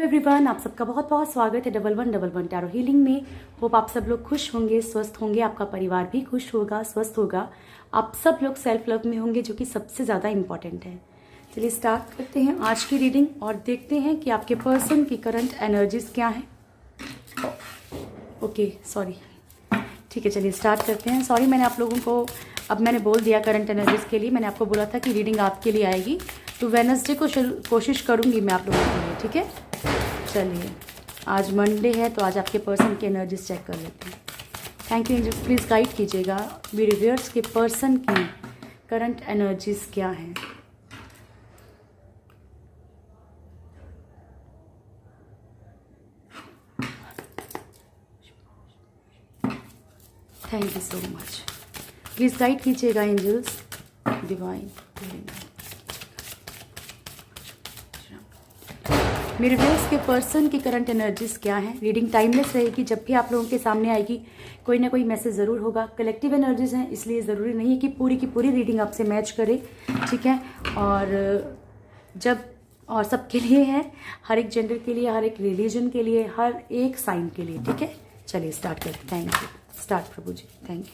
Everyone, आप सबका बहुत बहुत स्वागत है 1111 टैरो हीलिंग में। होप आप सब लोग खुश होंगे, स्वस्थ होंगे, आपका परिवार भी खुश होगा, स्वस्थ होगा, आप सब लोग सेल्फ लव में होंगे, जो कि सबसे ज़्यादा इम्पॉर्टेंट है। चलिए स्टार्ट करते हैं आज की रीडिंग और देखते हैं कि आपके पर्सन की करंट एनर्जीज क्या हैं। ओके सॉरी, ठीक है, चलिए स्टार्ट करते हैं। सॉरी, मैंने आप लोगों को अब मैंने बोल दिया करंट एनर्जीज के लिए। मैंने आपको बोला था कि रीडिंग आपके लिए आएगी, तो वेडनेसडे को कोशिश करूंगी मैं आप लोगों के लिए, ठीक है। चलिए, आज मंडे है तो आज आपके पर्सन की एनर्जीज चेक कर लेते हैं। Thank you angels, please guide कीजिएगा मेरे व्यूअर्स के पर्सन की करंट एनर्जीज क्या हैं। Thank you so much, please guide कीजिएगा एंजल्स, डिवाइन। मेरे व्यूअर्स के पर्सन की करंट एनर्जीज क्या है। रीडिंग टाइमलेस रहेगी, जब भी आप लोगों के सामने आएगी कोई ना कोई मैसेज ज़रूर होगा। कलेक्टिव एनर्जीज हैं, इसलिए ज़रूरी नहीं है कि पूरी की पूरी रीडिंग आपसे मैच करे, ठीक है। और सबके लिए है, हर एक जेंडर के लिए, हर एक रिलीजन के लिए, हर एक साइन के लिए, ठीक है। चलिए स्टार्ट करते, थैंक यू। स्टार्ट प्रभु जी, थैंक यू।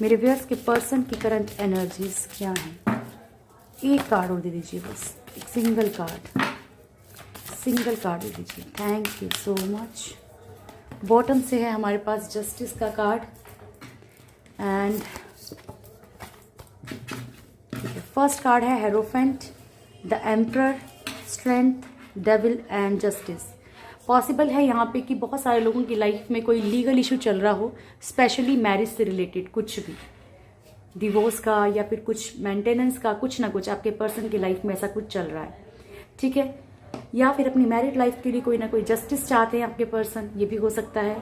मेरे व्यूअर्स के पर्सन की करंट एनर्जीज क्या हैं। एक कार्ड और दे दीजिए, बस एक सिंगल कार्ड दे दीजिए। Thank you so much. Bottom से है हमारे पास जस्टिस का कार्ड एंड ठीक है, फर्स्ट कार्ड है hierophant, the emperor, strength, devil and justice. Possible है यहाँ पे कि बहुत सारे लोगों की लाइफ में कोई लीगल इशू चल रहा हो, स्पेशली मैरिज से रिलेटेड, कुछ भी डिवोर्स का या फिर कुछ मेंटेनेंस का, कुछ ना कुछ आपके पर्सन की लाइफ में ऐसा कुछ चल रहा है, ठीक है। या फिर अपनी मैरिड लाइफ के लिए कोई ना कोई जस्टिस चाहते हैं आपके पर्सन, ये भी हो सकता है।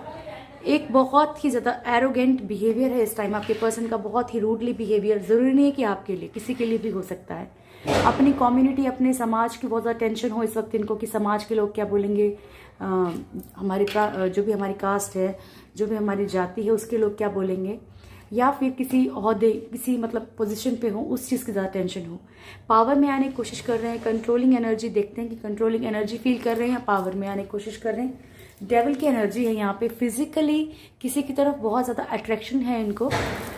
एक बहुत ही ज़्यादा एरोगेंट बिहेवियर है इस टाइम आपके पर्सन का, बहुत ही रूडली बिहेवियर। ज़रूरी नहीं है कि आपके लिए, किसी के लिए भी हो सकता है। अपनी कम्युनिटी, अपने समाज की बहुत ज़्यादा टेंशन हो इस वक्त इनको कि समाज के लोग क्या बोलेंगे, जो भी हमारी कास्ट है, जो भी हमारी जाति है, उसके लोग क्या बोलेंगे, या फिर किसी ओहदे, किसी मतलब पोजीशन पे हो, उस चीज़ की ज़्यादा टेंशन हो। पावर में आने की कोशिश कर रहे हैं, कंट्रोलिंग एनर्जी देखते हैं कि कंट्रोलिंग एनर्जी फील कर रहे हैं या पावर में आने की कोशिश कर रहे हैं। डेविल की एनर्जी है यहाँ पे, फिजिकली किसी की तरफ बहुत ज़्यादा अट्रैक्शन है इनको,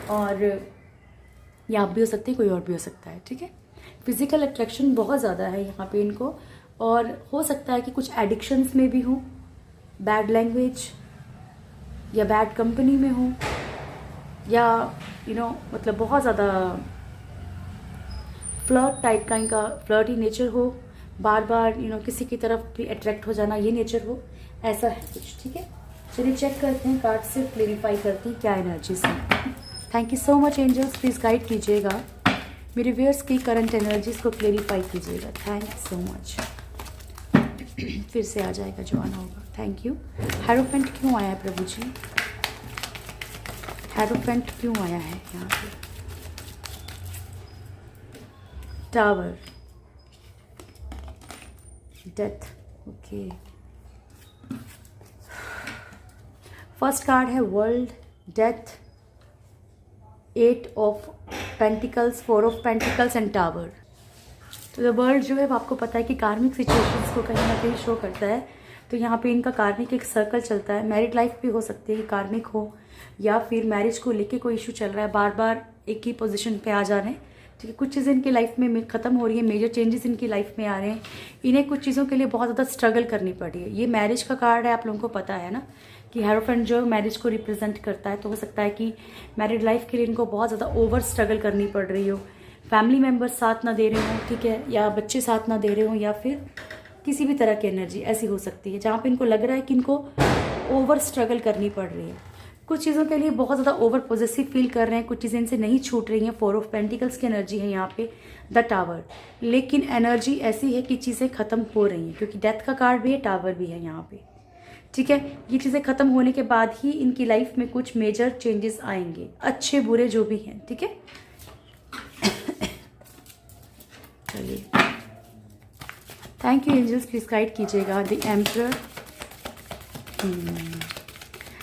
और ये आप भी हो सकते हैं, कोई और भी हो सकता है, ठीक है। फिजिकल अट्रैक्शन बहुत ज़्यादा है यहाँ पे इनको, और हो सकता है कि कुछ एडिक्शंस में भी हो, बैड लैंग्वेज या बैड कंपनी में हो, या मतलब बहुत ज़्यादा फ्लर्ट टाइप का इनका फ्लर्टी नेचर हो, बार बार किसी की तरफ भी अट्रैक्ट हो जाना, ये नेचर हो, ऐसा है कुछ, ठीक है। चलिए चेक करते हैं, कार्ड से क्लेरिफाई करते हैं क्या एनर्जीज हैं। Thank you so much angels, please guide कीजिएगा मेरे व्यूअर्स की करंट एनर्जीज को क्लेरिफाई कीजिएगा। Thank you so much. फिर से आ जाएगा जो आना होगा। Thank you. हेरोफेंट क्यों आया है प्रभु जी, हेरोफेंट क्यों आया है यहाँ पे। Tower, death, okay. First card है world, death, 8 of pentacles, 4 of pentacles and tower. तो द वर्ल्ड जो है वो आपको पता है कि कार्मिक सिचुएशंस को कहीं ना कहीं शो करता है। तो यहाँ पे इनका कार्मिक एक सर्कल चलता है। मैरिड लाइफ भी हो सकती है कि कार्मिक हो, या फिर मैरिज को लेके कोई इशू चल रहा है, बार बार एक ही पोजीशन पे आ जा रहे हैं, ठीक है। कुछ चीज़ें इनकी लाइफ में ख़त्म हो रही है, मेजर चेंजेस इनकी लाइफ में आ रहे हैं। इन्हें कुछ चीज़ों के लिए बहुत ज़्यादा स्ट्रगल करनी पड़ रही है। ये मैरिज का कार्ड है, आप लोगों को पता है ना कि हेरोफेंट जो मैरिज को रिप्रेजेंट करता है। तो हो सकता है कि मैरिड लाइफ के लिए इनको बहुत ज़्यादा ओवर स्ट्रगल करनी पड़ रही हो, फैमिली मेम्बर्स साथ ना दे रहे हों, ठीक है, या बच्चे साथ ना दे रहे हों, या फिर किसी भी तरह की एनर्जी ऐसी हो सकती है जहाँ पे इनको लग रहा है कि इनको ओवर स्ट्रगल करनी पड़ रही है। कुछ चीज़ों के लिए बहुत ज़्यादा ओवर पॉजिटिव फील कर रहे हैं, कुछ चीज़ें इनसे नहीं छूट रही हैं। 4 ऑफ पेंटिकल्स की एनर्जी है यहाँ पे, द टावर। लेकिन एनर्जी ऐसी है कि चीज़ें ख़त्म हो रही हैं, क्योंकि डेथ का कार्ड भी है, टावर भी है यहाँ पे, ठीक है। ये चीज़ें ख़त्म होने के बाद ही इनकी लाइफ में कुछ मेजर चेंजेस आएंगे, अच्छे बुरे जो भी हैं, ठीक है। चलिए, thank you angels, please guide कीजिएगा द एम्परर।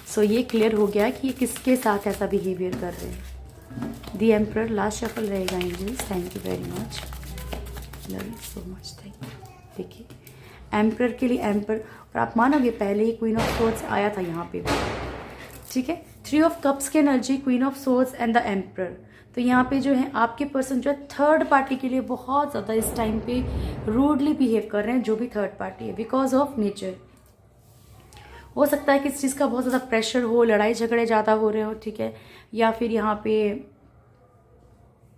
सो ये क्लियर हो गया कि ये किसके साथ ऐसा बिहेवियर कर रहे हैं। द एम्परर लास्ट शफल रहेगा angels. Thank you very much, love you so much, thank you. देखिए एम्पर के लिए एम्पर, और आप मानोगे पहले ही क्वीन ऑफ सोर्ड्स आया था यहाँ पे, ठीक है। 3 ऑफ कप्स की energy, queen of swords and the emperor. तो यहाँ पे जो है आपके पर्सन जो है थर्ड पार्टी के लिए बहुत ज़्यादा इस टाइम पे रूडली बिहेव कर रहे हैं, जो भी थर्ड पार्टी है, बिकॉज ऑफ नेचर। हो सकता है कि इस चीज़ का बहुत ज़्यादा प्रेशर हो, लड़ाई झगड़े ज़्यादा हो रहे हो, ठीक है, या फिर यहाँ पे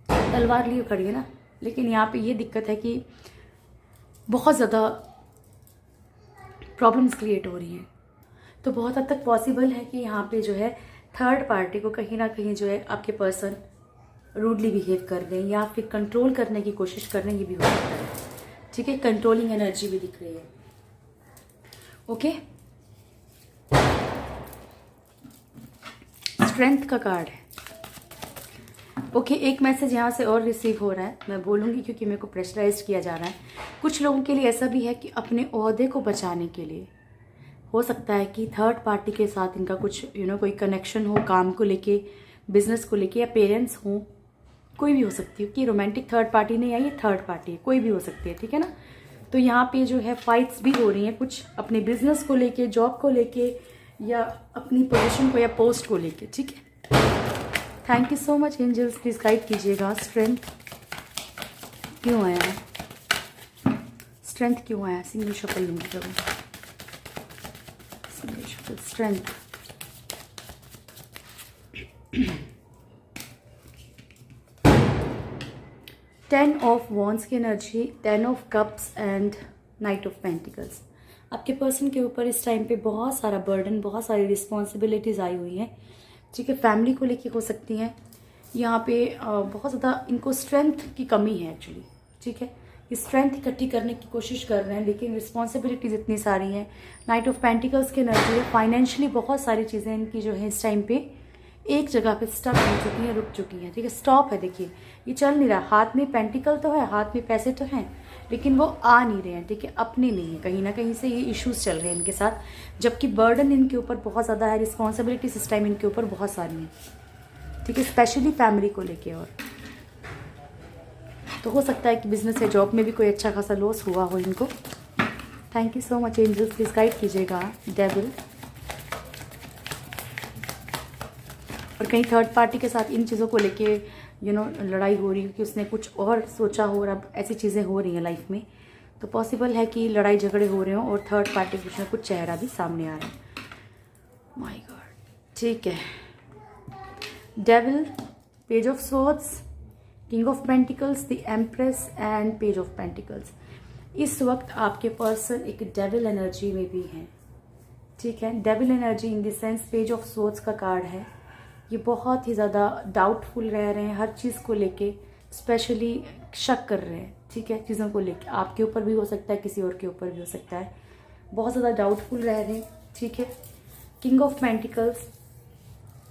तलवार लिए खड़ी है ना, लेकिन यहाँ पे ये दिक्कत है कि बहुत ज़्यादा प्रॉब्लम्स क्रिएट हो रही हैं। तो बहुत हद तक पॉसिबल है कि यहाँ पे जो है थर्ड पार्टी को कहीं ना कहीं जो है आपके पर्सन रूडली बिहेव कर रहे हैं या फिर कंट्रोल करने की कोशिश कर रहे हैं, ये भी हो सकता है, ठीक है। कंट्रोलिंग एनर्जी भी दिख रही है, ओके। स्ट्रेंथ का कार्ड है, ओके। एक मैसेज यहाँ से और रिसीव हो रहा है, मैं बोलूँगी क्योंकि मेरे को प्रेशराइज किया जा रहा है। कुछ लोगों के लिए ऐसा भी है कि अपने ओहदे को बचाने के लिए हो सकता है कि थर्ड पार्टी के साथ इनका कुछ कोई कनेक्शन हो, काम को लेके, बिजनेस को लेके, या पेरेंट्स हों, कोई भी हो सकती है कि रोमांटिक थर्ड पार्टी नहीं, या ये थर्ड पार्टी है, कोई भी हो सकती है, ठीक है ना। तो यहाँ पे जो है फाइट्स भी हो रही हैं, कुछ अपने बिजनेस को लेके, जॉब को लेके, या अपनी पोजीशन को या पोस्ट को लेके, ठीक है। Thank you so much angels, please guide कीजिएगा। स्ट्रेंथ क्यों आया है, स्ट्रेंथ क्यों आया, सिंगल शफल लूंगी करूँ, single shuffle strength. Ten of wands की energy, 10 of cups and knight of pentacles. आपके पर्सन के ऊपर इस टाइम पे बहुत सारा बर्डन, बहुत सारी रिस्पॉन्सिबिलिटीज़ आई हुई हैं, ठीक है। फैमिली को लेके हो सकती हैं, यहाँ पे बहुत ज़्यादा इनको स्ट्रेंथ की कमी है एक्चुअली, ठीक है। स्ट्रेंथ इकट्ठी करने की कोशिश कर रहे हैं, लेकिन रिस्पॉन्सिबिलिटीज़ इतनी सारी हैं। नाइट ऑफ पेंटिकल्स की एनर्जी है, फाइनेंशियली बहुत सारी चीज़ें इनकी जो है इस टाइम पे एक जगह पे स्टक हो चुकी हैं, रुक चुकी हैं, ठीक है। स्टॉप है, देखिए ये चल नहीं रहा। हाथ में पेंटिकल तो है, हाथ में पैसे तो हैं, लेकिन वो आ नहीं रहे हैं, ठीक है, अपने नहीं है, कहीं ना कहीं से ये इश्यूज चल रहे हैं इनके साथ, जबकि बर्डन इनके ऊपर बहुत ज़्यादा है, रिस्पॉन्सिबिलिटीज इस टाइम इनके ऊपर बहुत सारी हैं, ठीक है, स्पेशली फैमिली को लेके। और तो हो सकता है कि बिजनेस या जॉब में भी कोई अच्छा खासा लॉस हुआ हो इनको। Thank you so much angels, please guide कीजिएगा। डेविल, और कहीं थर्ड पार्टी के साथ इन चीज़ों को लेके लड़ाई हो रही है कि उसने कुछ और सोचा हो और अब ऐसी चीज़ें हो रही हैं लाइफ में, तो पॉसिबल है कि लड़ाई झगड़े हो रहे हों और थर्ड पार्टी कुछ ना कुछ चेहरा भी सामने आ रहा है। माय गॉड, ठीक है। Devil, page of swords, king of pentacles, the empress and page of pentacles. इस वक्त आपके पर्सन एक डेविल एनर्जी में भी हैं, ठीक है। Devil energy in the sense page of swords का कार्ड है। ये बहुत ही ज़्यादा डाउटफुल रह रहे हैं हर चीज़ को लेके, स्पेशली शक कर रहे हैं, ठीक है, चीज़ों को लेके। आपके ऊपर भी हो सकता है, किसी और के ऊपर भी हो सकता है, बहुत ज़्यादा डाउटफुल रह रहे हैं, ठीक है। किंग ऑफ पेंटिकल्स,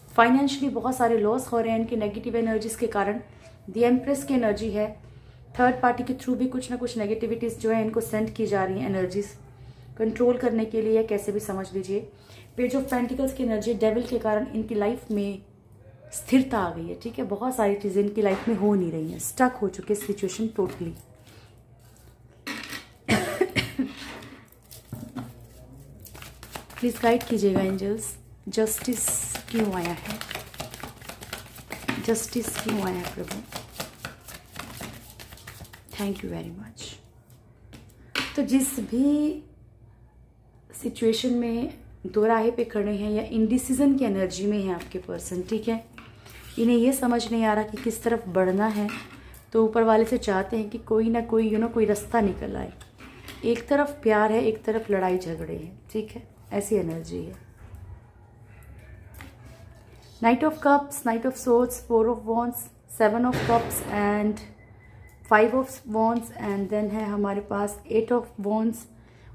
फाइनेंशियली बहुत सारे लॉस हो रहे हैं इनके नेगेटिव एनर्जीज के कारण। द एम्प्रेस की एनर्जी है, थर्ड पार्टी के थ्रू भी कुछ ना कुछ नेगेटिविटीज़ जो है इनको सेंड की जा रही हैं, एनर्जीज कंट्रोल करने के लिए, कैसे भी समझ लीजिए। पेज ऑफ पेंटिकल्स की एनर्जी, डेविल के कारण इनकी लाइफ में स्थिरता आ गई है, ठीक है। बहुत सारी चीज़ें इनकी लाइफ में हो नहीं रही हैं, स्टक हो चुके सिचुएशन टोटली। प्लीज गाइड कीजिएगा एंजल्स, जस्टिस क्यों आया है, जस्टिस क्यों आया है प्रभु, थैंक यू वेरी मच। तो जिस भी सिचुएशन में दो राहे पे खड़े हैं या इनडिसीजन की एनर्जी में है आपके पर्सन, ठीक है, इन्हें ये समझ नहीं आ रहा कि किस तरफ बढ़ना है, तो ऊपर वाले से चाहते हैं कि कोई ना कोई कोई रास्ता निकल आए। एक तरफ प्यार है, एक तरफ लड़ाई झगड़े हैं, ठीक है, ऐसी एनर्जी है। Knight of cups, knight of swords, 4 of wands, 7 of cups and 5 of wands, and then है हमारे पास 8 ऑफ वॉन्ड्स,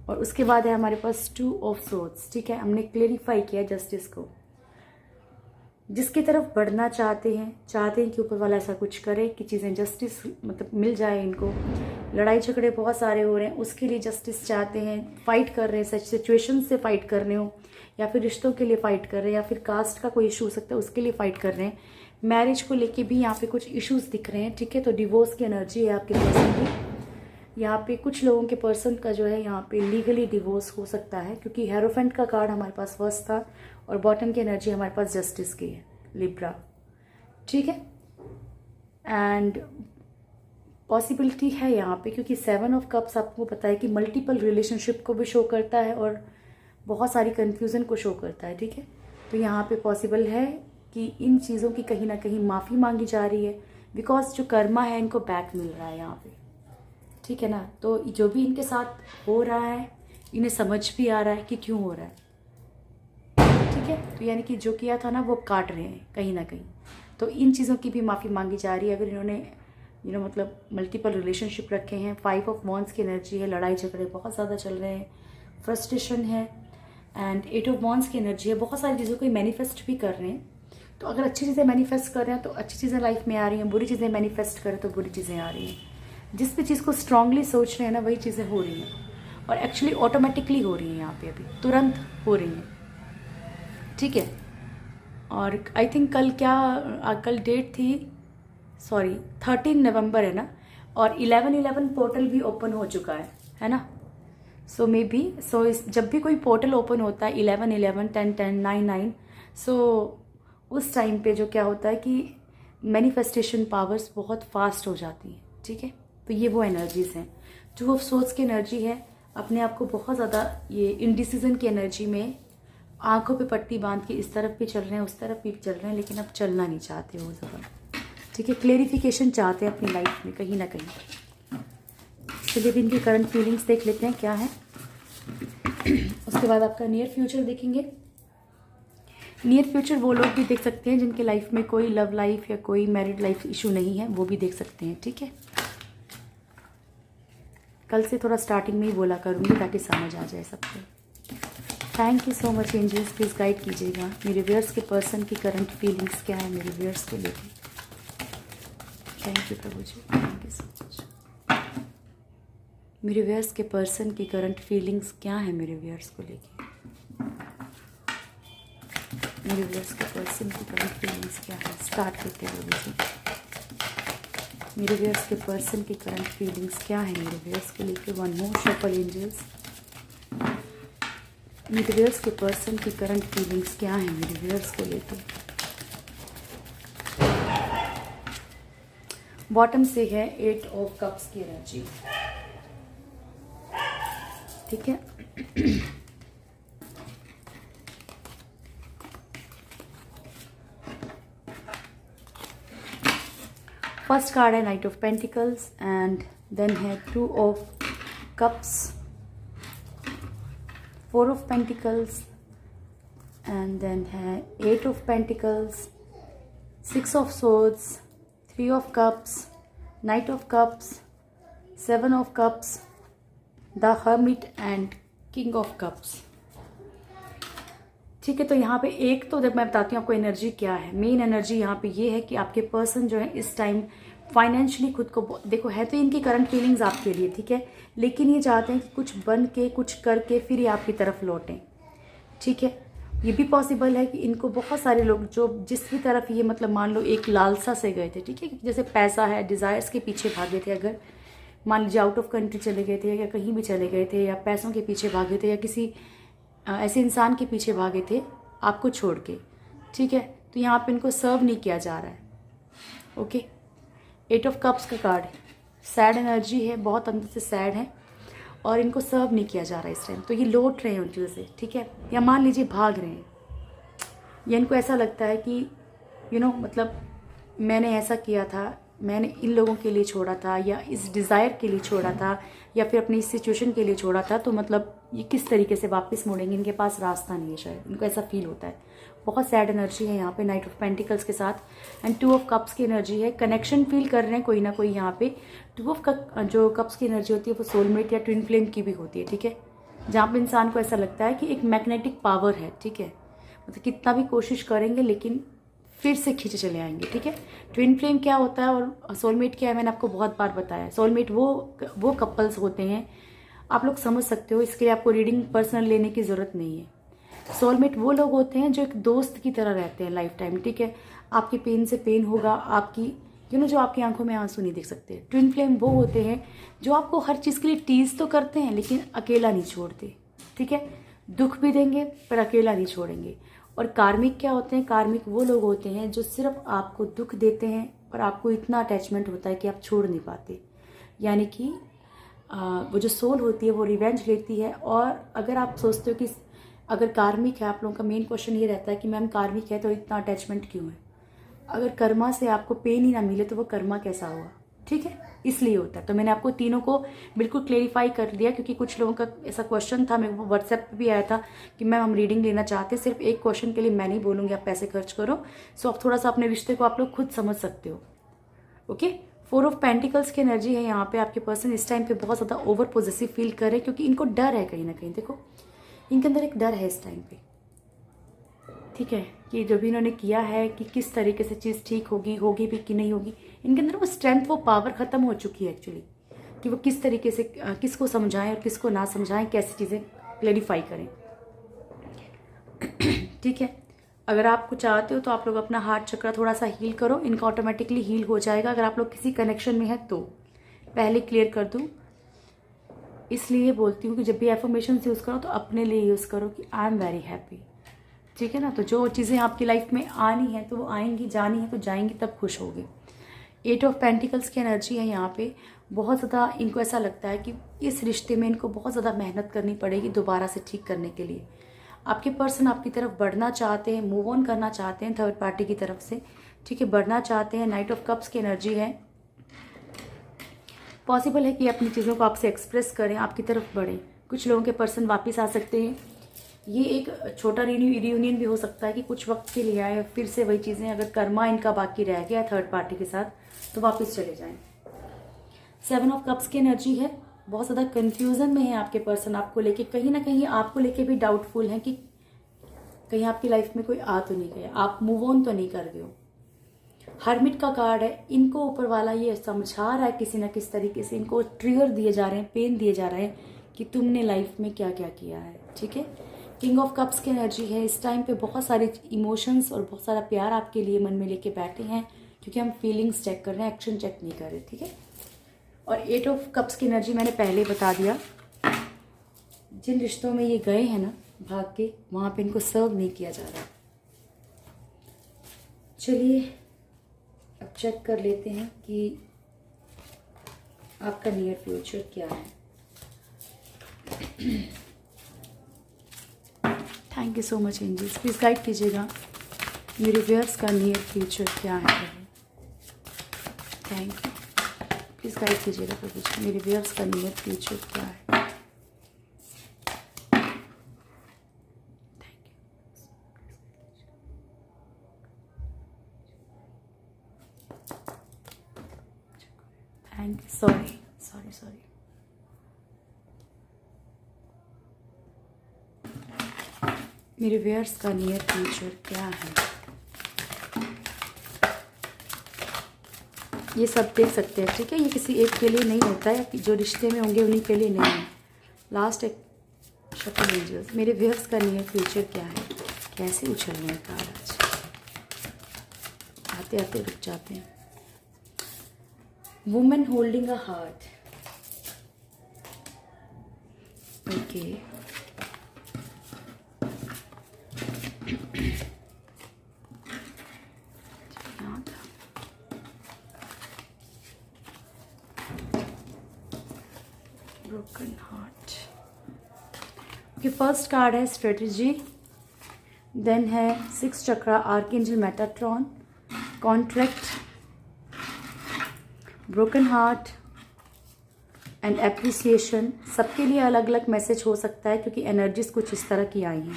और उसके बाद है हमारे पास 2 ऑफ सोर्ड्स, ठीक है। हमने क्लेरिफाई किया जस्टिस को, जिसकी तरफ बढ़ना चाहते हैं कि ऊपर वाला ऐसा कुछ करे कि चीज़ें जस्टिस मतलब मिल जाए इनको। लड़ाई झगड़े बहुत सारे हो रहे हैं, उसके लिए जस्टिस चाहते हैं, फाइट कर रहे हैं, सच सिचुएशन से फाइट कर रहे हो, या फिर रिश्तों के लिए फाइट कर रहे हैं, या फिर कास्ट का कोई इशू हो सकता है उसके लिए फाइट कर रहे हैं। मैरिज को लेके भी यहाँ पे कुछ इश्यूज दिख रहे हैं, ठीक है। तो डिवोर्स की एनर्जी है आपके पर्सन की, यहाँ पे कुछ लोगों के पर्सन का जो है यहाँ पे लीगली डिवोर्स हो सकता है, क्योंकि हेरोफेंट का कार्ड हमारे पास फर्स्ट था और बॉटम की एनर्जी हमारे पास जस्टिस की है, लिब्रा। ठीक है, एंड पॉसिबिलिटी है यहाँ पे, क्योंकि 7 ऑफ कप्स आपको पता है कि मल्टीपल रिलेशनशिप को भी शो करता है और बहुत सारी कन्फ्यूज़न को शो करता है। ठीक है, तो यहाँ पे पॉसिबल है कि इन चीज़ों की कहीं ना कहीं माफ़ी मांगी जा रही है, बिकॉज जो कर्मा है इनको बैक मिल रहा है यहाँ पे। ठीक है ना, तो जो भी इनके साथ हो रहा है इन्हें समझ भी आ रहा है कि क्यों हो रहा है। ठीक है, तो यानी कि जो किया था ना वो काट रहे हैं कहीं ना कहीं, तो इन चीज़ों की भी माफ़ी मांगी जा रही है। अगर इन्होंने मतलब मल्टीपल रिलेशनशिप रखे हैं, 5 ऑफ वॉन्ड्स की एनर्जी है, लड़ाई झगड़े बहुत ज़्यादा चल रहे हैं, फ्रस्ट्रेशन है, एंड 8 ऑफ वॉन्ड्स की एनर्जी है, बहुत सारी चीज़ों को मैनिफेस्ट भी कर रहे हैं। तो अगर अच्छी चीज़ें मैनिफेस्ट कर रहे हैं तो अच्छी चीज़ें लाइफ में आ रही हैं, बुरी चीज़ें मैनिफेस्ट करें तो बुरी चीज़ें आ रही हैं। जिस भी चीज़ को स्ट्रांगली सोच रहे हैं ना वही चीज़ें हो रही हैं, और एक्चुअली ऑटोमेटिकली हो रही हैं यहाँ पे, अभी तुरंत हो रही हैं। ठीक है, और आई थिंक कल डेट थी, सॉरी 13 नवंबर है ना, और 11/11 पोर्टल भी ओपन हो चुका है ना। सो मे बी जब भी कोई पोर्टल ओपन होता है 11/11, 10/10, 9/9, सो उस टाइम पे जो क्या होता है कि मैनिफेस्टेशन पावर्स बहुत फास्ट हो जाती हैं। ठीक है, तो ये वो एनर्जीज हैं। 2 ऑफ सोर्ड्स की एनर्जी है, अपने आप को बहुत ज़्यादा ये इनडिसीजन की एनर्जी में आंखों पे पट्टी बांध के इस तरफ भी चल रहे हैं उस तरफ भी चल रहे हैं, लेकिन अब चलना नहीं चाहते हो ज़्यादा। ठीक है, क्लेरिफिकेशन चाहते हैं अपनी लाइफ में कहीं ना कहीं। चलिए भी इनकी करंट फीलिंग्स देख लेते हैं क्या है, उसके बाद आपका नियर फ्यूचर देखेंगे। नियर फ्यूचर वो लोग भी देख सकते हैं जिनके लाइफ में कोई लव लाइफ या कोई मैरिड लाइफ इशू नहीं है, वो भी देख सकते हैं। ठीक है, कल से थोड़ा स्टार्टिंग में ही बोला करूँगी ताकि समझ आ जाए सबको। Thank you so much angels, please guide कीजिएगा मेरे व्यूअर्स के पर्सन की करंट फीलिंग्स क्या है मेरे व्यूअर्स को लेकर। थैंक यू प्रभु जी, थैंक यू सो मच। मेरे व्यूअर्स के पर्सन की करंट फीलिंग्स क्या है मेरे व्यूअर्स को लेकर। मेरे व्यूअर्स के पर्सन की करंट फीलिंग्स क्या है, स्टार्ट करते हैं प्रभु जी। मेरे व्यूअर्स के पर्सन की करंट फीलिंग्स क्या है मेरे व्यूअर्स को लेकर। One more shuffle angels. मेरे व्यूअर्स के पर्सन की करंट फीलिंग्स क्या है मेरे व्यूअर्स को लेकर। बॉटम से है 8 ऑफ कप्स की एनर्जी। ठीक है, फर्स्ट कार्ड है knight of pentacles, and then है 2 of cups, 4 of pentacles, and then है 8 of pentacles, 6 of swords, 3 of cups, knight of cups, 7 of cups, the hermit and king of cups. ठीक है, तो यहाँ पे एक तो जब मैं बताती हूँ आपको एनर्जी क्या है, मेन एनर्जी यहाँ पे ये है कि आपके पर्सन जो है इस टाइम फाइनेंशियली खुद को, देखो है तो इनकी करंट फीलिंग्स आपके लिए, ठीक है, लेकिन ये चाहते हैं कि कुछ बन के कुछ करके फिर ये आपकी तरफ लौटें। ठीक है, ये भी पॉसिबल है कि इनको बहुत सारे लोग जो जिस भी तरफ ये मतलब मान लो एक लालसा से गए थे, ठीक है, जैसे पैसा है, डिज़ायर्स के पीछे भागे थे, अगर मान लीजिए आउट ऑफ कंट्री चले गए थे या कहीं भी चले गए थे या पैसों के पीछे भागे थे या किसी ऐसे इंसान के पीछे भागे थे आपको छोड़ के। ठीक है, तो यहाँ पे इनको सर्व नहीं किया जा रहा है। ओके, 8 ऑफ कप्स का कार्ड है, सैड एनर्जी है, बहुत अंदर से सैड है और इनको सर्व नहीं किया जा रहा है इस टाइम, तो ये लौट रहे हैं उन चीज़ों से। ठीक है, या मान लीजिए भाग रहे हैं, या इनको ऐसा लगता है कि मतलब मैंने ऐसा किया था, मैंने इन लोगों के लिए छोड़ा था या इस डिज़ायर के लिए छोड़ा था या फिर अपनी इस सिचुएशन के लिए छोड़ा था, तो मतलब ये किस तरीके से वापस मुड़ेंगे, इनके पास रास्ता नहीं है, शायद इनको ऐसा फील होता है। बहुत सैड एनर्जी है यहाँ पे नाइट ऑफ पेंटिकल्स के साथ, एंड 2 ऑफ कप्स की एनर्जी है, कनेक्शन फील कर रहे हैं कोई ना कोई यहाँ पे। 2 ऑफ जो कप्स की एनर्जी होती है वो सोलमेट या ट्विन फ्लेम की भी होती है। ठीक है, जहाँ पे इंसान को ऐसा लगता है कि एक मैग्नेटिक पावर है। ठीक है, मतलब कितना भी कोशिश करेंगे लेकिन फिर से खींचे चले आएंगे। ठीक है, ट्विन फ्लेम क्या होता है और सोलमेट क्या है मैंने आपको बहुत बार बताया। सोलमेट वो कपल्स होते हैं, आप लोग समझ सकते हो, इसके लिए आपको रीडिंग पर्सनल लेने की ज़रूरत नहीं है। सोलमेट वो लोग होते हैं जो एक दोस्त की तरह रहते हैं लाइफ टाइम। ठीक है, आपके पेन से पेन होगा, आपकी जो आपकी आंखों में आंसू नहीं देख सकते। ट्विन फ्लेम वो होते हैं जो आपको हर चीज़ के लिए टीज तो करते हैं लेकिन अकेला नहीं छोड़ते, ठीक है। दुख भी देंगे पर अकेला नहीं छोड़ेंगे। और कार्मिक क्या होते हैं? कार्मिक वो लोग होते हैं जो सिर्फ आपको दुख देते हैं और आपको इतना अटैचमेंट होता है कि आप छोड़ नहीं पाते। यानी कि वो जो सोल होती है वो रिवेंज लेती है। और अगर आप सोचते हो कि अगर कार्मिक है, आप लोगों का मेन क्वेश्चन ये रहता है कि मैम कार्मिक है तो इतना अटैचमेंट क्यों है? अगर कर्मा से आपको पेन ही ना मिले तो वो कर्मा कैसा हुआ, ठीक है, इसलिए होता है। तो मैंने आपको तीनों को बिल्कुल क्लेरिफाई कर दिया, क्योंकि कुछ लोगों का ऐसा क्वेश्चन था, मेरे को व्हाट्सएप पे भी आया था कि मैम हम रीडिंग लेना चाहते हैं, सिर्फ एक क्वेश्चन के लिए मैं नहीं बोलूँगी आप पैसे खर्च करो। सो आप थोड़ा सा अपने रिश्ते को आप लोग खुद समझ सकते हो। ओके, 4 ऑफ पेंटिकल्स की एनर्जी है यहाँ पे। आपके पर्सन इस टाइम पे बहुत ज़्यादा ओवर पॉजिटिव फील कर रहे हैं, क्योंकि इनको डर है कहीं ना कहीं। देखो इनके अंदर एक डर है इस टाइम पे, ठीक है, कि जो भी इन्होंने किया है कि किस तरीके से चीज़ ठीक होगी भी कि नहीं होगी। इनके अंदर वो स्ट्रेंथ, वो पावर ख़त्म हो चुकी है एक्चुअली, कि वो किस तरीके से किसको समझाएं और किसको ना समझाएं, कैसी चीज़ें क्लेरिफाई करें, ठीक है। अगर आपको चाहते हो तो आप लोग अपना हार्ट चक्र थोड़ा सा हील करो, इनका ऑटोमेटिकली हील हो जाएगा। अगर आप लोग किसी कनेक्शन में है तो पहले क्लियर कर दूँ, इसलिए बोलती हूँ कि जब भी एफर्मेशंस यूज़ करो तो अपने लिए यूज़ करो कि आई एम वेरी हैप्पी, ठीक है ना। तो जो चीज़ें आपकी लाइफ में आनी है तो वो आएंगी, जानी है तो जाएंगी, तब खुश होगे। 8 ऑफ पेंटिकल्स की एनर्जी है यहाँ पे। बहुत ज़्यादा इनको ऐसा लगता है कि इस रिश्ते में इनको बहुत ज़्यादा मेहनत करनी पड़ेगी दोबारा से ठीक करने के लिए। आपके पर्सन आपकी तरफ बढ़ना चाहते हैं, मूव ऑन करना चाहते हैं थर्ड पार्टी की तरफ से, ठीक है, बढ़ना चाहते हैं। नाइट ऑफ कप्स की एनर्जी है। पॉसिबल है कि अपनी चीज़ों को आपसे एक्सप्रेस करें, आपकी तरफ बढ़ें। कुछ लोगों के पर्सन वापस आ सकते हैं। ये एक छोटा रियूनियन भी हो सकता है कि कुछ वक्त के लिए आए, फिर से वही चीज़ें, अगर कर्मा इनका बाकी रह गया थर्ड पार्टी के साथ तो वापस चले जाएं। 7 ऑफ कप्स की एनर्जी है। बहुत ज़्यादा कंफ्यूजन में है आपके पर्सन आपको लेके, कहीं ना कहीं आपको लेके भी डाउटफुल है कि कहीं आपकी लाइफ में कोई आ तो नहीं गया, आप मूव ऑन तो नहीं कर गए हो। हर्मिट का कार्ड है। इनको ऊपर वाला ये समझा रहा है किसी ना किसी तरीके से, इनको ट्रिगर दिए जा रहे हैं, पेन दिए जा रहे हैं कि तुमने लाइफ में क्या क्या किया है, ठीक है। किंग ऑफ कप्स की एनर्जी है। इस टाइम पे बहुत सारे इमोशंस और बहुत सारा प्यार आपके लिए मन में लेके बैठे हैं, क्योंकि हम फीलिंग्स चेक कर रहे हैं, एक्शन चेक नहीं कर रहे, ठीक है। और 8 ऑफ कप्स की एनर्जी मैंने पहले बता दिया। जिन रिश्तों में ये गए हैं ना भाग के, वहाँ पे इनको सर्व नहीं किया जा रहा। चलिए अब चेक कर लेते हैं कि आपका नियर फ्यूचर क्या है। Thank you so much angels, please guide कीजिएगा मेरे व्यूअर्स का नियर फ्यूचर क्या है। थैंक यू, प्लीज़ गाइड कीजिएगा प्रभु जी, मेरे व्यूअर्स का नियर फ्यूचर क्या है। Thank you, sorry. मेरे व्यूअर्स का नियर फ्यूचर क्या है, ये सब देख सकते हैं, ठीक है। ये किसी एक के लिए नहीं होता है, जो रिश्ते में होंगे उन्हीं के लिए नहीं है। लास्ट एक शक्ल एंजल्स, मेरे व्यूअर्स का नियर फ्यूचर क्या है। कैसे उछल रहे हैं कार्ड आज, आते आते रुक जाते हैं। Women holding a heart, okay. Broken heart, okay. First card है स्ट्रेटजी, देन है 6 chakra, archangel Metatron, contract, broken heart and appreciation. सबके लिए अलग अलग मैसेज हो सकता है, क्योंकि एनर्जीज कुछ इस तरह की आई हैं,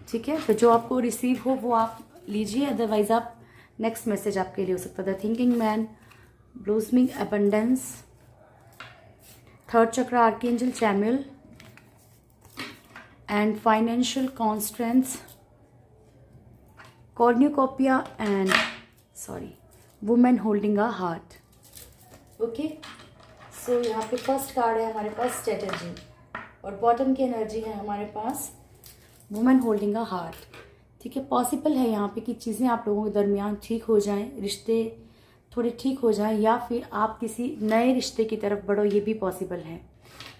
ठीक है। तो जो आपको रिसीव हो वो आप लीजिए, अदरवाइज आप नेक्स्ट मैसेज आपके लिए हो सकता है। The thinking man, blossoming abundance, third chakra archangel Chamuel and financial constants, cornucopia and women holding a heart, okay. So यहाँ पे फर्स्ट कार्ड है हमारे पास स्ट्रेटजी, और बॉटम की एनर्जी है हमारे पास वुमेन होल्डिंग अ हार्ट, ठीक है। पॉसिबल है यहाँ पे कि चीज़ें आप लोगों के दरमियान ठीक हो जाएं, रिश्ते थोड़े ठीक हो जाएं, या फिर आप किसी नए रिश्ते की तरफ बढ़ो, ये भी पॉसिबल है।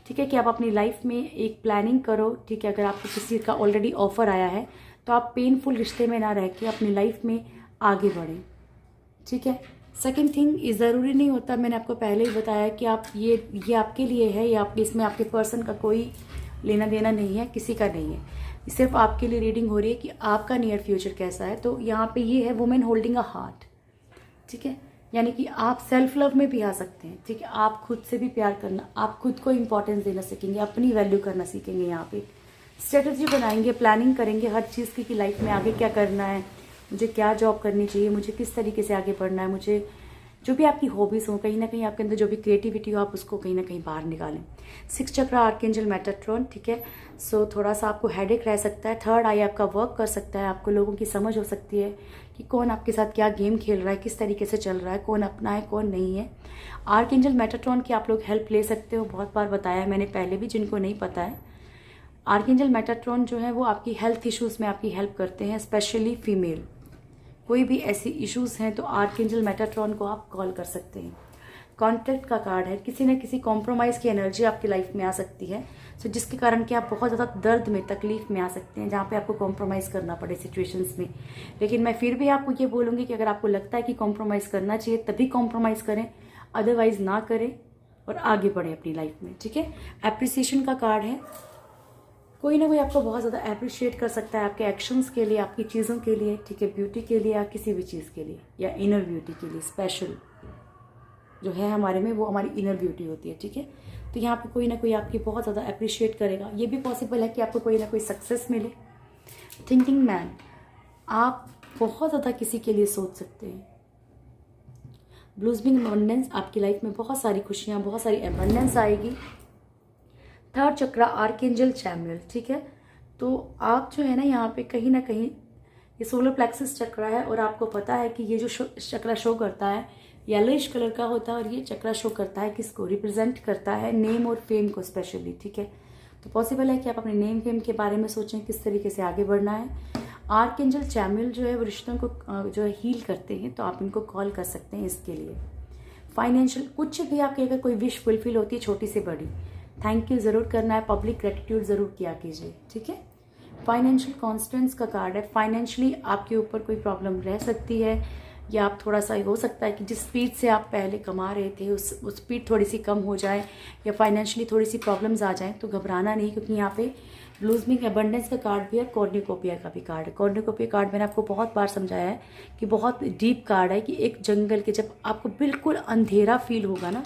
ठीक है, कि आप अपनी लाइफ में एक प्लानिंग करो। ठीक है, अगर आपको किसी का ऑलरेडी ऑफर आया है तो आप पेनफुल रिश्ते में ना रह के अपनी लाइफ में आगे बढ़ें। ठीक है। सेकंड थिंग, ये ज़रूरी नहीं होता, मैंने आपको पहले ही बताया कि आप ये आपके लिए है, या आपके इसमें आपके पर्सन का कोई लेना देना नहीं है, किसी का नहीं है। सिर्फ आपके लिए रीडिंग हो रही है कि आपका नियर फ्यूचर कैसा है। तो यहाँ पे ये है वुमेन होल्डिंग अ हार्ट। ठीक है, यानी कि आप सेल्फ लव में भी आ सकते हैं। ठीक है, आप खुद से भी प्यार करना, आप खुद को इंपॉर्टेंस देना सीखेंगे, अपनी वैल्यू करना सीखेंगे। यहाँ पे स्ट्रेटजी बनाएंगे, प्लानिंग करेंगे हर चीज़ की कि लाइफ में आगे क्या करना है, मुझे क्या जॉब करनी चाहिए, मुझे किस तरीके से आगे बढ़ना है, मुझे जो भी आपकी हॉबीज़ हो, कहीं ना कहीं आपके अंदर जो भी क्रिएटिविटी हो, आप उसको कहीं ना कहीं बाहर निकालें। 6 चक्र आर्कएंजल मेटाट्रॉन। ठीक है, सो थोड़ा सा आपको हेडेक रह सकता है। थर्ड आई आपका वर्क कर सकता है, आपको लोगों की समझ हो सकती है कि कौन आपके साथ क्या गेम खेल रहा है, किस तरीके से चल रहा है, कौन अपना है कौन नहीं है। आर्कएंजल मेटाट्रॉन की आप लोग हेल्प ले सकते हो, बहुत बार बताया है मैंने पहले भी, जिनको नहीं पता है। आर्कएंजल मेटाट्रॉन जो है वो आपकी हेल्थ इश्यूज़ में आपकी हेल्प करते हैं, स्पेशली फीमेल। कोई भी ऐसी इश्यूज़ हैं तो आर्कएंजल मेटाट्रॉन को आप कॉल कर सकते हैं। कॉन्ट्रैक्ट का कार्ड है, किसी न किसी कॉम्प्रोमाइज़ की एनर्जी आपकी लाइफ में आ सकती है, सो जिसके कारण कि आप बहुत ज़्यादा दर्द में, तकलीफ में आ सकते हैं, जहाँ पे आपको कॉम्प्रोमाइज़ करना पड़े सिचुएशंस में। लेकिन मैं फिर भी आपको ये बोलूँगी कि अगर आपको लगता है कि कॉम्प्रोमाइज़ करना चाहिए तभी कॉम्प्रोमाइज़ करें, अदरवाइज़ ना करें और आगे बढ़ें अपनी लाइफ में। ठीक है, एप्रिसिएशन का कार्ड है, कोई ना कोई आपको बहुत ज़्यादा अप्रिशिएट कर सकता है आपके एक्शंस के लिए, आपकी चीज़ों के लिए। ठीक है, ब्यूटी के लिए या किसी भी चीज़ के लिए, या इनर ब्यूटी के लिए। स्पेशल जो है हमारे में वो हमारी इनर ब्यूटी होती है। ठीक है, तो यहाँ पे कोई ना कोई आपकी बहुत ज़्यादा अप्रिशिएट करेगा। ये भी पॉसिबल है कि आपको कोई ना कोई सक्सेस मिले। थिंकिंग मैन, आप बहुत ज़्यादा किसी के लिए सोच सकते हैं। ब्लूमिंग अबंडेंस, आपकी लाइफ में बहुत सारी खुशियाँ, बहुत सारी अबंडेंस आएगी। Third chakra archangel चैमुएल। ठीक है, तो आप जो है ना यहाँ पे कहीं ना कहीं, ये सोलर प्लेक्सस चक्र है और आपको पता है कि ये जो चक्र शो करता है येलोइश कलर का होता है, और ये चक्र शो करता है किसको, रिप्रेजेंट करता है नेम और फेम को स्पेशली। ठीक है, तो पॉसिबल है कि आप अपने नेम फेम के बारे में सोचें, किस तरीके से आगे बढ़ना है। आर्कएंजल चैमुएल जो है वो रिश्तों को जो है हील करते हैं, तो आप इनको कॉल कर सकते हैं इसके लिए। फाइनेंशियल, कुछ भी आपकी अगर कोई विश फुलफिल होती है, छोटी से बड़ी, थैंक यू ज़रूर करना है, पब्लिक ग्रेटिट्यूड ज़रूर किया कीजिए। ठीक है, फाइनेंशियल कॉन्स्टेंस का कार्ड है। फाइनेंशियली आपके ऊपर कोई प्रॉब्लम रह सकती है, या आप थोड़ा सा हो सकता है कि जिस स्पीड से आप पहले कमा रहे थे उस स्पीड थोड़ी सी कम हो जाए, या फाइनेंशियली थोड़ी सी प्रॉब्लम्स आ जाएं, तो घबराना नहीं, क्योंकि यहाँ पे ब्लूमिंग अबंडेंस का कार्ड भी है, कॉर्निकोपिया का भी कार्ड है। कॉर्निकोपिया कार्ड मैंने आपको बहुत बार समझाया है कि बहुत डीप कार्ड है, कि एक जंगल के जब आपको बिल्कुल अंधेरा फील होगा ना,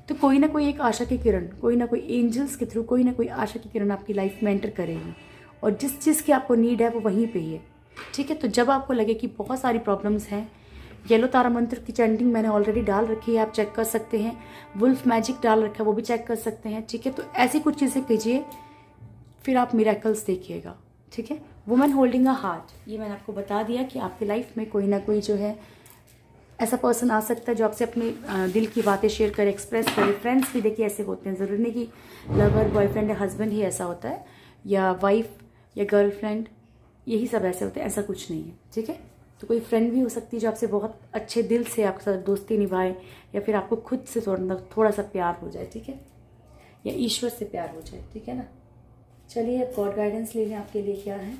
तो कोई ना कोई एक आशा की किरण, कोई ना कोई एंजल्स के थ्रू कोई ना कोई आशा की किरण आपकी लाइफ में एंटर करेगी, और जिस चीज़ की आपको नीड है वो वहीं पे ही है। ठीक है, तो जब आपको लगे कि बहुत सारी प्रॉब्लम्स हैं, येलो तारा मंत्र की चैंटिंग मैंने ऑलरेडी डाल रखी है, आप चेक कर सकते हैं। वुल्फ मैजिक डाल रखा है, वो भी चेक कर सकते हैं। ठीक है, तो ऐसी कुछ चीज़ें कीजिए, फिर आप मिरेकल्स देखिएगा। ठीक है, वुमेन होल्डिंग अ हार्ट, ये मैंने आपको बता दिया कि आपकी लाइफ में कोई ना कोई जो है ऐसा पर्सन आ सकता है जो आपसे अपने दिल की बातें शेयर करे, एक्सप्रेस करे। फ्रेंड्स भी देखिए ऐसे होते हैं, ज़रूरी नहीं कि लवर, बॉयफ्रेंड या हस्बैंड ही ऐसा होता है, या वाइफ या गर्लफ्रेंड, यही सब ऐसे होते हैं, ऐसा कुछ नहीं है। ठीक है, तो कोई फ्रेंड भी हो सकती है जो आपसे बहुत अच्छे दिल से आपके साथ दोस्ती निभाए, या फिर आपको खुद से थोड़ा सा प्यार हो जाए। ठीक है, या ईश्वर से प्यार हो जाए। ठीक है ना, चलिए अब गॉड गाइडेंस ले लें, आपके लिए क्या है।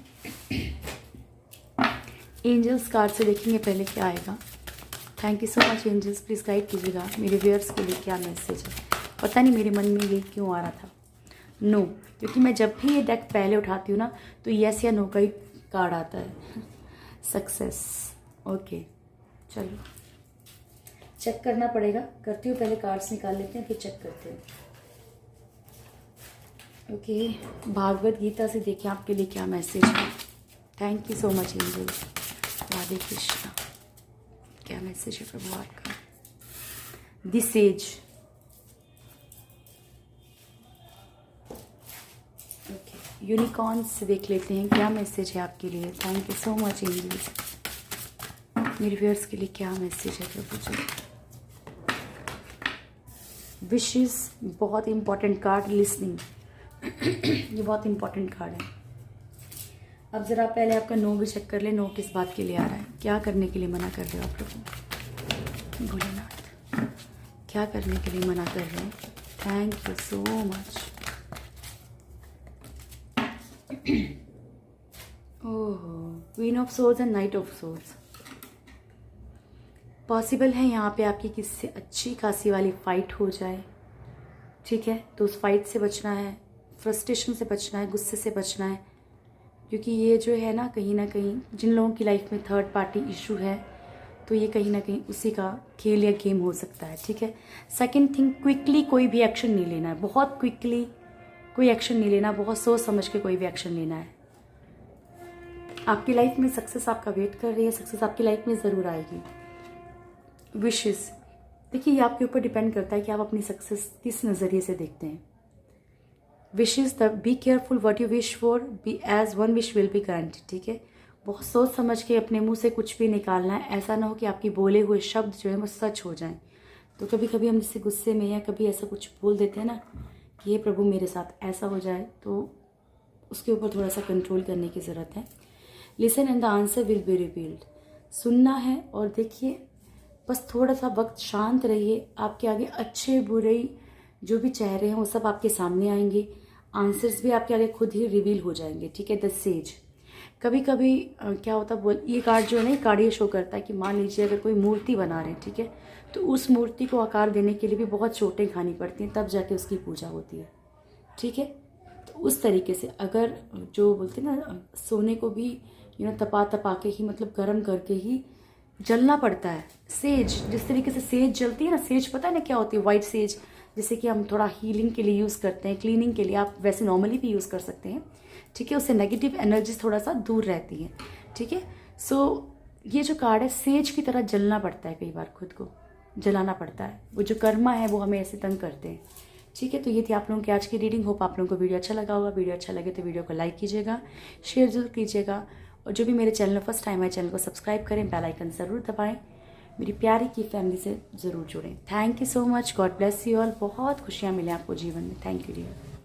एंजल्स कार्ड से देखेंगे पहले क्या आएगा। Thank you so much angels, please guide कीजिएगा मेरे व्यूअर्स के लिए क्या मैसेज है। पता नहीं मेरे मन में ये क्यों आ रहा था। नो, क्योंकि मैं जब भी ये डेक पहले उठाती हूँ ना, तो यस या नो का ही कार्ड आता है। सक्सेस, ओके, चलो चेक करना पड़ेगा, करती हूँ, पहले कार्ड्स निकाल लेते हैं फिर चेक करते हैं। ओके, भागवत गीता से देखिए आपके लिए क्या मैसेज है। Thank you so much angels, Radhe Krishna, क्या मैसेज है प्रभु आपका। दिस एज, ओके, यूनिकॉर्न्स से देख लेते हैं क्या मैसेज है आपके लिए। Thank you so much angels, मेरे व्यूअर्स के लिए क्या मैसेज है प्रभु जी। विशेस, बहुत इंपॉर्टेंट कार्ड, लिसनिंग, ये बहुत इंपॉर्टेंट कार्ड है। अब ज़रा पहले आपका नो भी चेक कर ले, नो किस बात के लिए आ रहा है, क्या करने के लिए मना कर रहे हो आप प्रभु। भोलेनाथ क्या करने के लिए मना कर रहे हैं? Thank you so much. Oh, queen of swords and knight of swords. Possible है यहाँ पे आपकी किससे अच्छी खासी वाली फाइट हो जाए, ठीक है? तो उस फाइट से बचना है, फ्रस्ट्रेशन से बचना है, गुस्से से बचना है, क्योंकि ये जो है ना कहीं जिन लोगों की लाइफ में थर्ड पार्टी इशू है, तो ये कहीं ना कहीं उसी का खेल या गेम हो सकता है, ठीक है? सेकंड थिंग, क्विकली कोई भी एक्शन नहीं लेना है, बहुत क्विकली कोई एक्शन नहीं लेना, बहुत सोच समझ के कोई भी एक्शन लेना है। आपकी लाइफ में सक्सेस आपका वेट कर रही है, सक्सेस आपकी लाइफ में ज़रूर आएगी। विशेस, देखिए ये आपके ऊपर डिपेंड करता है कि आप अपनी सक्सेस किस नज़रिए से देखते हैं। Wishes, the be careful what you wish for, be as one wish will be granted, ठीक है? बहुत सोच समझ के अपने मुंह से कुछ भी निकालना है, ऐसा ना हो कि आपकी बोले हुए शब्द जो है वो सच हो जाएं। तो कभी कभी हम जैसे गुस्से में या कभी ऐसा कुछ बोल देते हैं ना कि ये प्रभु मेरे साथ ऐसा हो जाए, तो उसके ऊपर थोड़ा सा कंट्रोल करने की ज़रूरत है। Listen and the answer will be revealed, सुनना है और देखिए, बस थोड़ा सा वक्त शांत रहिए, आपके आगे अच्छे बुरे जो भी चेहरे हैं वो सब आपके सामने आएंगे, आंसर्स भी आपके आगे खुद ही रिवील हो जाएंगे, ठीक है? द सेज, कभी कभी क्या होता है, ये कार्ड जो है ना, ये कार्ड ये शो करता है कि मान लीजिए अगर कोई मूर्ति बना रहे हैं, ठीक है, तो उस मूर्ति को आकार देने के लिए भी बहुत चोटें खानी पड़ती हैं, तब जाके उसकी पूजा होती है, ठीक है? तो उस तरीके से अगर जो बोलते हैं ना, सोने को भी तपा के ही, मतलब गर्म करके ही जलना पड़ता है। सेज, जिस तरीके से सेज जलती है ना, सेज पता है ना क्या होती है? वाइट सेज, जैसे कि हम थोड़ा हीलिंग के लिए यूज़ करते हैं, क्लीनिंग के लिए, आप वैसे नॉर्मली भी यूज़ कर सकते हैं, ठीक है? उससे नेगेटिव एनर्जी थोड़ा सा दूर रहती है, ठीक है? सो ये जो कार्ड है, सेज की तरह जलना पड़ता है, कई बार खुद को जलाना पड़ता है, वो जो कर्मा है वो हमें ऐसे तंग करते हैं, ठीक है? तो ये थी आप लोगों की आज की रीडिंग। होप आप लोगों को वीडियो अच्छा लगा होगा। वीडियो अच्छा लगे तो वीडियो को लाइक कीजिएगा, शेयर जरूर कीजिएगा, और जो भी मेरे चैनल में फर्स्ट टाइम है चैनल को सब्सक्राइब करें, बेल आइकन ज़रूर दबाएं, मेरी प्यारी की फैमिली से ज़रूर जुड़ें। Thank you so much, God bless you all. बहुत खुशियाँ मिलें आपको जीवन में। Thank you dear.